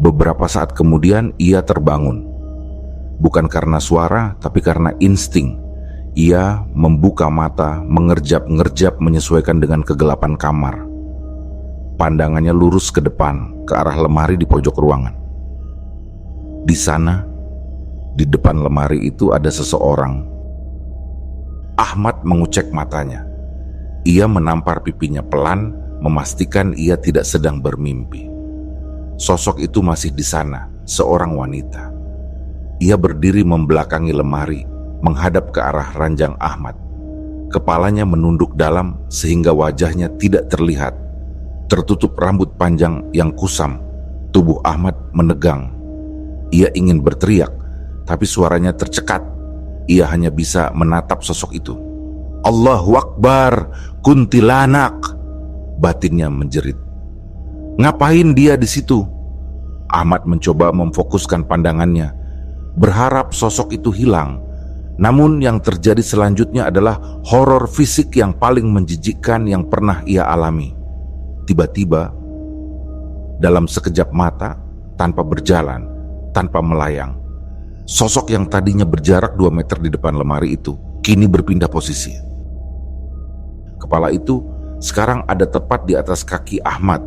Beberapa saat kemudian, ia terbangun. Bukan karena suara, tapi karena insting. Ia membuka mata, mengerjap-ngerjap menyesuaikan dengan kegelapan kamar. Pandangannya lurus ke depan, ke arah lemari di pojok ruangan. Di sana, di depan lemari itu ada seseorang. Ahmad mengucek matanya. Ia menampar pipinya pelan, memastikan ia tidak sedang bermimpi. Sosok itu masih di sana, seorang wanita. Ia berdiri membelakangi lemari, menghadap ke arah ranjang Ahmad. Kepalanya menunduk dalam sehingga wajahnya tidak terlihat. Tertutup rambut panjang yang kusam, tubuh Ahmad menegang. Ia ingin berteriak, tapi suaranya tercekat. Ia hanya bisa menatap sosok itu. Allahu Akbar, kuntilanak, batinnya menjerit. Ngapain dia di situ? Ahmad mencoba memfokuskan pandangannya, berharap sosok itu hilang. Namun yang terjadi selanjutnya adalah horor fisik yang paling menjijikkan yang pernah ia alami. Tiba-tiba, dalam sekejap mata, tanpa berjalan, tanpa melayang, sosok yang tadinya berjarak 2 meter di depan lemari itu, kini berpindah posisi. Kepala itu sekarang ada tepat di atas kaki Ahmad.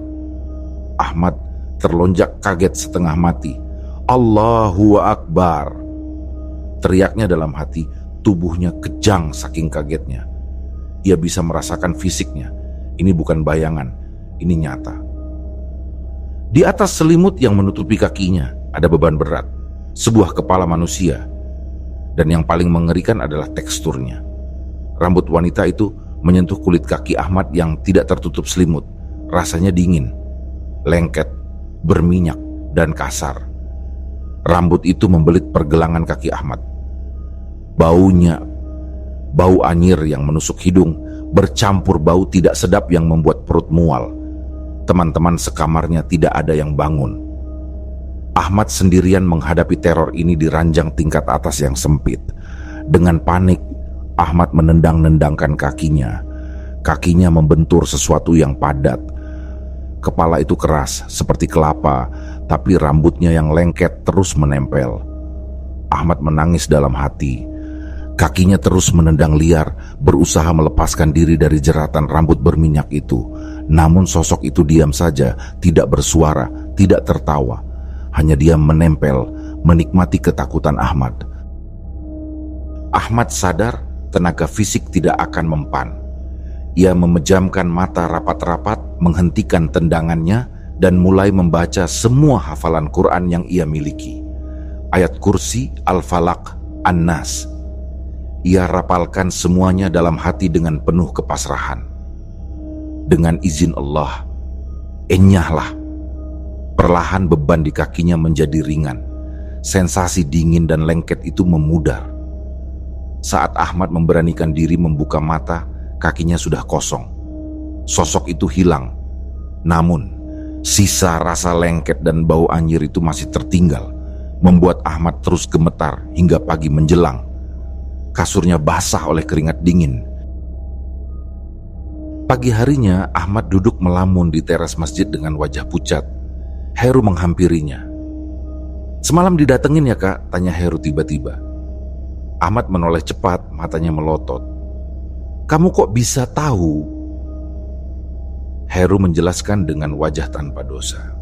Ahmad terlonjak kaget setengah mati. Allahu Akbar. Teriaknya dalam hati, tubuhnya kejang saking kagetnya. Ia bisa merasakan fisiknya. Ini bukan bayangan, ini nyata. Di atas selimut yang menutupi kakinya ada beban berat, sebuah kepala manusia. Dan yang paling mengerikan adalah teksturnya. Rambut wanita itu menyentuh kulit kaki Ahmad yang tidak tertutup selimut. Rasanya dingin, lengket, berminyak, dan kasar. Rambut itu membelit pergelangan kaki Ahmad. Baunya, bau anyir yang menusuk hidung, bercampur bau tidak sedap yang membuat perut mual. Teman-teman sekamarnya tidak ada yang bangun. Ahmad sendirian menghadapi teror ini di ranjang tingkat atas yang sempit. Dengan panik, Ahmad menendang-nendangkan kakinya. Kakinya membentur sesuatu yang padat. Kepala itu keras, seperti kelapa, tapi rambutnya yang lengket terus menempel. Ahmad menangis dalam hati. Kakinya terus menendang liar, berusaha melepaskan diri dari jeratan rambut berminyak itu. Namun sosok itu diam saja, tidak bersuara, tidak tertawa. Hanya diam menempel, menikmati ketakutan Ahmad. Ahmad sadar tenaga fisik tidak akan mempan. Ia memejamkan mata rapat-rapat, menghentikan tendangannya, dan mulai membaca semua hafalan Quran yang ia miliki. Ayat kursi, Al-Falaq, An-Nas. Ia rapalkan semuanya dalam hati dengan penuh kepasrahan. Dengan izin Allah, enyahlah. Perlahan beban di kakinya menjadi ringan. Sensasi dingin dan lengket itu memudar. Saat Ahmad memberanikan diri membuka mata, kakinya sudah kosong. Sosok itu hilang. Namun, sisa rasa lengket dan bau anyir itu masih tertinggal, membuat Ahmad terus gemetar hingga pagi menjelang. Kasurnya basah oleh keringat dingin. Pagi harinya, Ahmad duduk melamun di teras masjid dengan wajah pucat. Heru menghampirinya. Semalam didatengin ya kak? Tanya Heru tiba-tiba. Ahmad menoleh cepat, matanya melotot. Kamu kok bisa tahu? Heru menjelaskan dengan wajah tanpa dosa.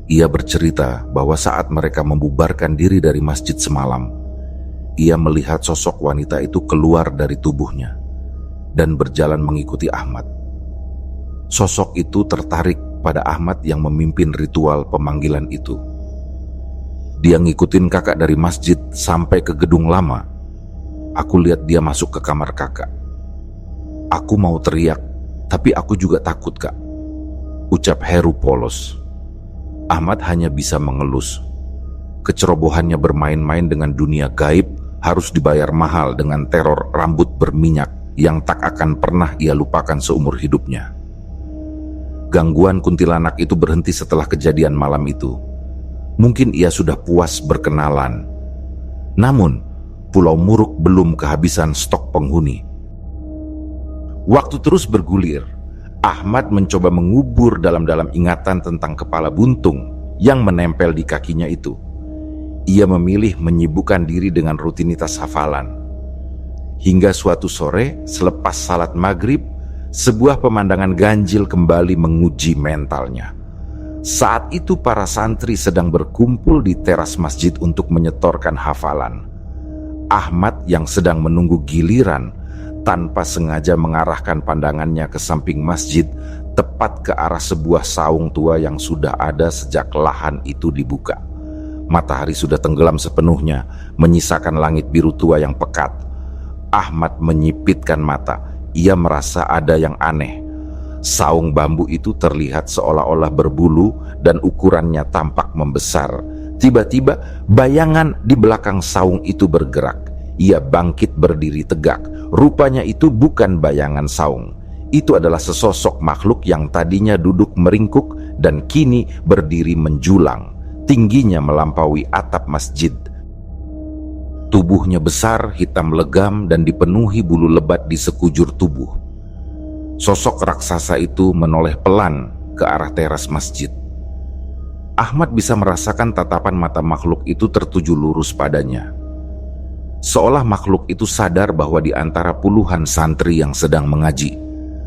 Ia bercerita bahwa saat mereka membubarkan diri dari masjid semalam, ia melihat sosok wanita itu keluar dari tubuhnya dan berjalan mengikuti Ahmad. Sosok itu tertarik pada Ahmad yang memimpin ritual pemanggilan itu. Dia ngikutin kakak dari masjid sampai ke gedung lama. Aku lihat dia masuk ke kamar kakak. Aku mau teriak, tapi aku juga takut kak, ucap Heru polos. Ahmad hanya bisa mengelus. Kecerobohannya bermain-main dengan dunia gaib harus dibayar mahal dengan teror rambut berminyak yang tak akan pernah ia lupakan seumur hidupnya. Gangguan kuntilanak itu berhenti setelah kejadian malam itu. Mungkin ia sudah puas berkenalan. Namun, Pulau Muruk belum kehabisan stok penghuni. Waktu terus bergulir. Ahmad mencoba mengubur dalam-dalam ingatan tentang kepala buntung yang menempel di kakinya itu. Ia memilih menyibukkan diri dengan rutinitas hafalan. Hingga suatu sore, selepas salat maghrib, sebuah pemandangan ganjil kembali menguji mentalnya. Saat itu para santri sedang berkumpul di teras masjid untuk menyetorkan hafalan. Ahmad yang sedang menunggu giliran, tanpa sengaja mengarahkan pandangannya ke samping masjid, tepat ke arah sebuah saung tua yang sudah ada sejak lahan itu dibuka. Matahari sudah tenggelam sepenuhnya, menyisakan langit biru tua yang pekat. Ahmad menyipitkan mata. Ia merasa ada yang aneh. Saung bambu itu terlihat seolah-olah berbulu dan ukurannya tampak membesar. Tiba-tiba bayangan di belakang saung itu bergerak. Ia bangkit berdiri tegak. Rupanya itu bukan bayangan saung. Itu adalah sesosok makhluk yang tadinya duduk meringkuk dan kini berdiri menjulang. Tingginya melampaui atap masjid. Tubuhnya besar, hitam legam, dan dipenuhi bulu lebat di sekujur tubuh. Sosok raksasa itu menoleh pelan ke arah teras masjid. Ahmad bisa merasakan tatapan mata makhluk itu tertuju lurus padanya. Seolah makhluk itu sadar bahwa di antara puluhan santri yang sedang mengaji,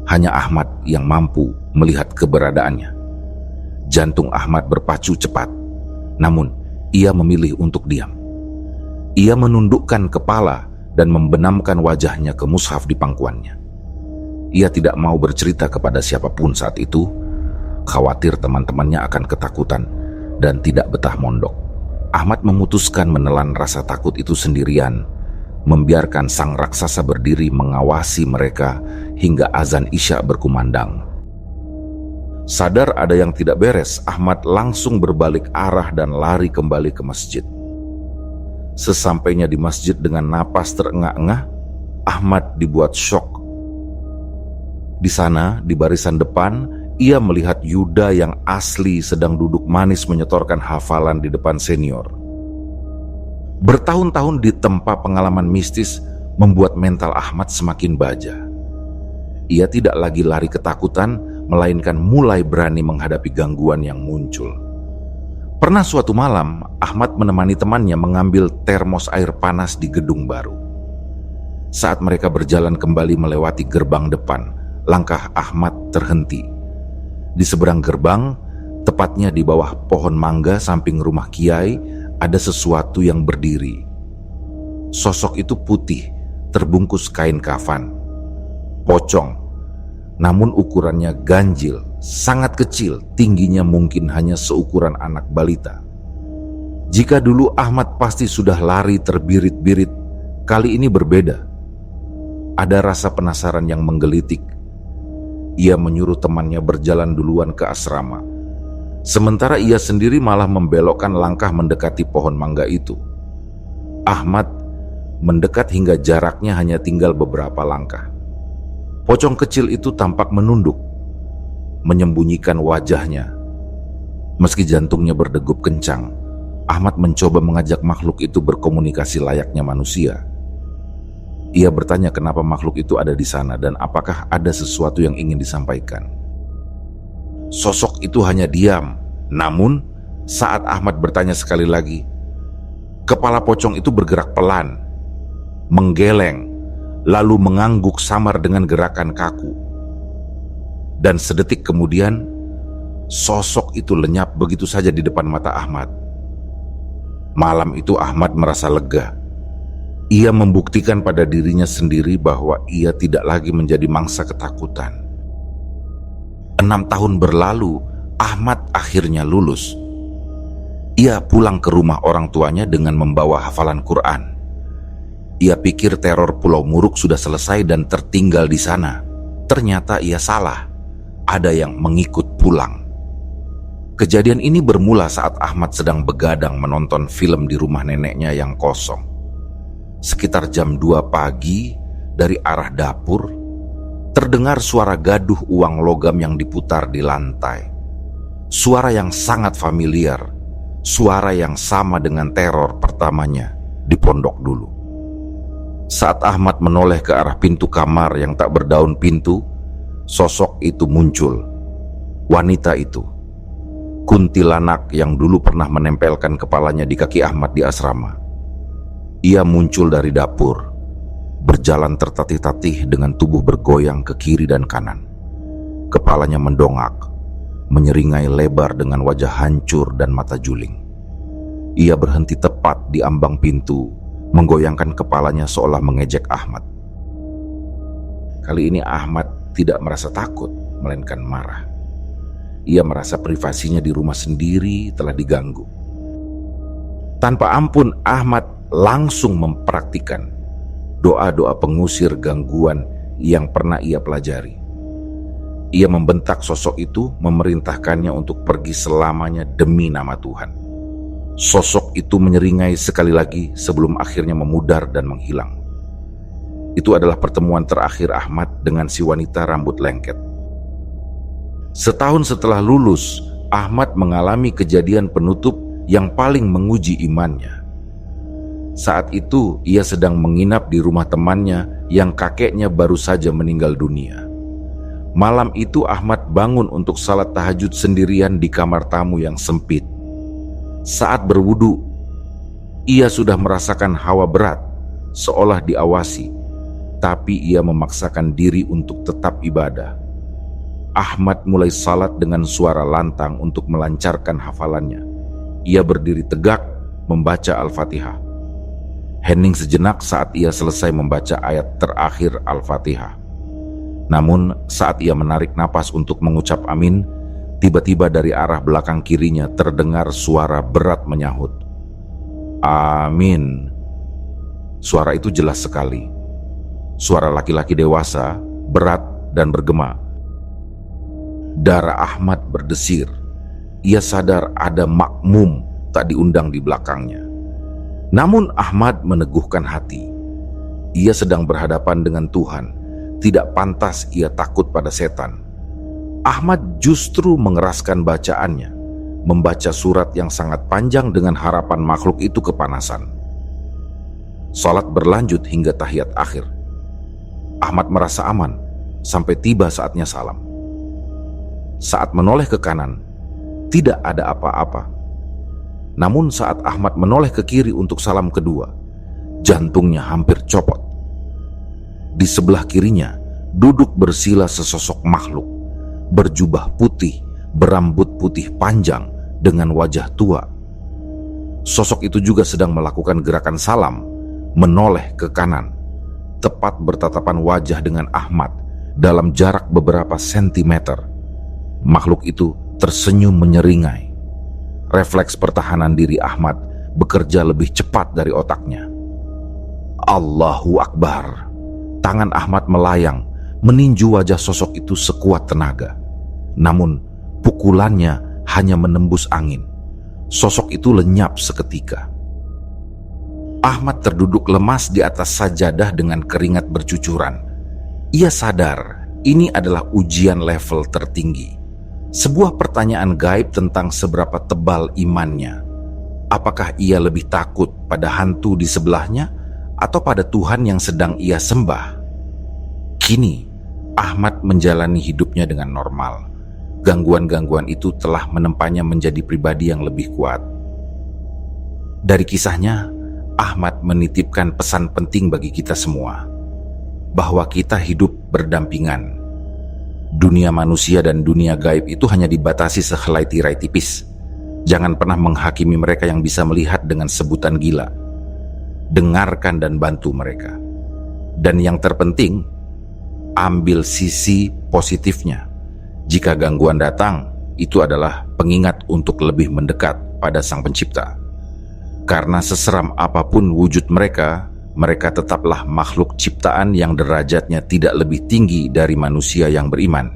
hanya Ahmad yang mampu melihat keberadaannya. Jantung Ahmad berpacu cepat, namun ia memilih untuk diam. Ia menundukkan kepala dan membenamkan wajahnya ke mushaf di pangkuannya. Ia tidak mau bercerita kepada siapapun saat itu, khawatir teman-temannya akan ketakutan dan tidak betah mondok. Ahmad memutuskan menelan rasa takut itu sendirian, membiarkan sang raksasa berdiri mengawasi mereka hingga azan Isya berkumandang. Sadar ada yang tidak beres, Ahmad langsung berbalik arah dan lari kembali ke masjid. Sesampainya di masjid dengan napas terengah-engah, Ahmad dibuat syok. Di sana, di barisan depan, ia melihat Yuda yang asli sedang duduk manis menyetorkan hafalan di depan senior. Bertahun-tahun ditempa pengalaman mistis membuat mental Ahmad semakin baja. Ia tidak lagi lari ketakutan, melainkan mulai berani menghadapi gangguan yang muncul. Pernah suatu malam, Ahmad menemani temannya mengambil termos air panas di gedung baru. Saat mereka berjalan kembali melewati gerbang depan, langkah Ahmad terhenti. Di seberang gerbang, tepatnya di bawah pohon mangga samping rumah Kiai, ada sesuatu yang berdiri. Sosok itu putih, terbungkus kain kafan. Pocong, namun ukurannya ganjil, sangat kecil, tingginya mungkin hanya seukuran anak balita. Jika dulu Ahmad pasti sudah lari terbirit-birit, kali ini berbeda. Ada rasa penasaran yang menggelitik. Ia menyuruh temannya berjalan duluan ke asrama. Sementara ia sendiri malah membelokkan langkah mendekati pohon mangga itu. Ahmad mendekat hingga jaraknya hanya tinggal beberapa langkah. Pocong kecil itu tampak menunduk, menyembunyikan wajahnya. Meski jantungnya berdegup kencang, Ahmad mencoba mengajak makhluk itu berkomunikasi layaknya manusia. Ia bertanya kenapa makhluk itu ada di sana dan apakah ada sesuatu yang ingin disampaikan. Sosok itu hanya diam. Namun, saat Ahmad bertanya sekali lagi, kepala pocong itu bergerak pelan, menggeleng, lalu mengangguk samar dengan gerakan kaku. Dan sedetik kemudian, sosok itu lenyap begitu saja di depan mata Ahmad. Malam itu Ahmad merasa lega. Ia membuktikan pada dirinya sendiri bahwa ia tidak lagi menjadi mangsa ketakutan. 6 tahun berlalu, Ahmad akhirnya lulus. Ia pulang ke rumah orang tuanya dengan membawa hafalan Quran. Ia pikir teror Pulau Muruk sudah selesai dan tertinggal di sana. Ternyata ia salah. Ada yang mengikut pulang. Kejadian ini bermula saat Ahmad sedang begadang menonton film di rumah neneknya yang kosong. Sekitar jam 2 pagi, dari arah dapur, terdengar suara gaduh uang logam yang diputar di lantai. Suara yang sangat familiar, suara yang sama dengan teror pertamanya di pondok dulu. Saat Ahmad menoleh ke arah pintu kamar yang tak berdaun pintu, sosok itu muncul. Wanita itu, kuntilanak yang dulu pernah menempelkan kepalanya di kaki Ahmad di asrama. Ia muncul dari dapur, berjalan tertatih-tatih dengan tubuh bergoyang ke kiri dan kanan. Kepalanya mendongak, menyeringai lebar dengan wajah hancur dan mata juling. Ia berhenti tepat di ambang pintu, menggoyangkan kepalanya seolah mengejek Ahmad. Kali ini Ahmad tidak merasa takut, melainkan marah. Ia merasa privasinya di rumah sendiri telah diganggu. Tanpa ampun, Ahmad langsung mempraktikkan doa-doa pengusir gangguan yang pernah ia pelajari. Ia membentak sosok itu, memerintahkannya untuk pergi selamanya demi nama Tuhan. Sosok itu menyeringai sekali lagi sebelum akhirnya memudar dan menghilang. Itu adalah pertemuan terakhir Ahmad dengan si wanita rambut lengket. Setahun setelah lulus, Ahmad mengalami kejadian penutup yang paling menguji imannya. Saat itu ia sedang menginap di rumah temannya yang kakeknya baru saja meninggal dunia. Malam itu Ahmad bangun untuk salat tahajud sendirian di kamar tamu yang sempit. Saat berwudu, ia sudah merasakan hawa berat, seolah diawasi, tapi ia memaksakan diri untuk tetap ibadah. Ahmad mulai salat dengan suara lantang untuk melancarkan hafalannya. Ia berdiri tegak, membaca Al-Fatihah. Hening sejenak saat ia selesai membaca ayat terakhir Al-Fatihah. Namun saat ia menarik napas untuk mengucap amin, tiba-tiba dari arah belakang kirinya terdengar suara berat menyahut, "Amin." Suara itu jelas sekali. Suara laki-laki dewasa, berat dan bergema. Darah Ahmad berdesir. Ia sadar ada makmum tak diundang di belakangnya. Namun Ahmad meneguhkan hati. Ia sedang berhadapan dengan Tuhan. Tidak pantas ia takut pada setan. Ahmad justru mengeraskan bacaannya, membaca surat yang sangat panjang dengan harapan makhluk itu kepanasan. Salat berlanjut hingga tahiyat akhir. Ahmad merasa aman sampai tiba saatnya salam. Saat menoleh ke kanan, tidak ada apa-apa. Namun saat Ahmad menoleh ke kiri untuk salam kedua, jantungnya hampir copot. Di sebelah kirinya duduk bersila sesosok makhluk, berjubah putih, berambut putih panjang dengan wajah tua. Sosok itu juga sedang melakukan gerakan salam, menoleh ke kanan, tepat bertatapan wajah dengan Ahmad dalam jarak beberapa sentimeter. Makhluk itu tersenyum menyeringai. Refleks pertahanan diri Ahmad bekerja lebih cepat dari otaknya. Allahu Akbar. Tangan Ahmad melayang, meninju wajah sosok itu sekuat tenaga. Namun, pukulannya hanya menembus angin. Sosok itu lenyap seketika. Ahmad terduduk lemas di atas sajadah dengan keringat bercucuran. Ia sadar ini adalah ujian level tertinggi. Sebuah pertanyaan gaib tentang seberapa tebal imannya. Apakah ia lebih takut pada hantu di sebelahnya atau pada Tuhan yang sedang ia sembah? Kini, Ahmad menjalani hidupnya dengan normal. Gangguan-gangguan itu telah menempanya menjadi pribadi yang lebih kuat. Dari kisahnya, Ahmad menitipkan pesan penting bagi kita semua, bahwa kita hidup berdampingan. Dunia manusia dan dunia gaib itu hanya dibatasi sehelai tirai tipis. Jangan pernah menghakimi mereka yang bisa melihat dengan sebutan gila. Dengarkan dan bantu mereka. Dan yang terpenting, ambil sisi positifnya. Jika gangguan datang, itu adalah pengingat untuk lebih mendekat pada Sang Pencipta. Karena seseram apapun wujud mereka, mereka tetaplah makhluk ciptaan yang derajatnya tidak lebih tinggi dari manusia yang beriman.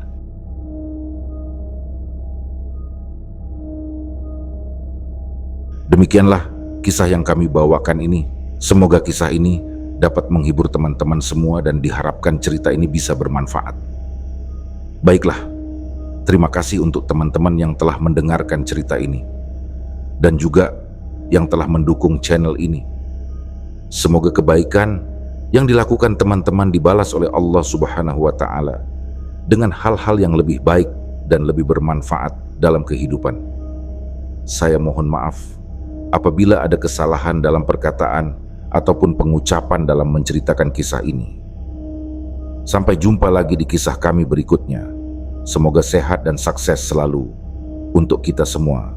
Demikianlah kisah yang kami bawakan ini. Semoga kisah ini dapat menghibur teman-teman semua dan diharapkan cerita ini bisa bermanfaat. Baiklah, terima kasih untuk teman-teman yang telah mendengarkan cerita ini dan juga yang telah mendukung channel ini. Semoga kebaikan yang dilakukan teman-teman dibalas oleh Allah Subhanahu wa Ta'ala dengan hal-hal yang lebih baik dan lebih bermanfaat dalam kehidupan. Saya mohon maaf apabila ada kesalahan dalam perkataan ataupun pengucapan dalam menceritakan kisah ini. Sampai jumpa lagi di kisah kami berikutnya. Semoga sehat dan sukses selalu untuk kita semua.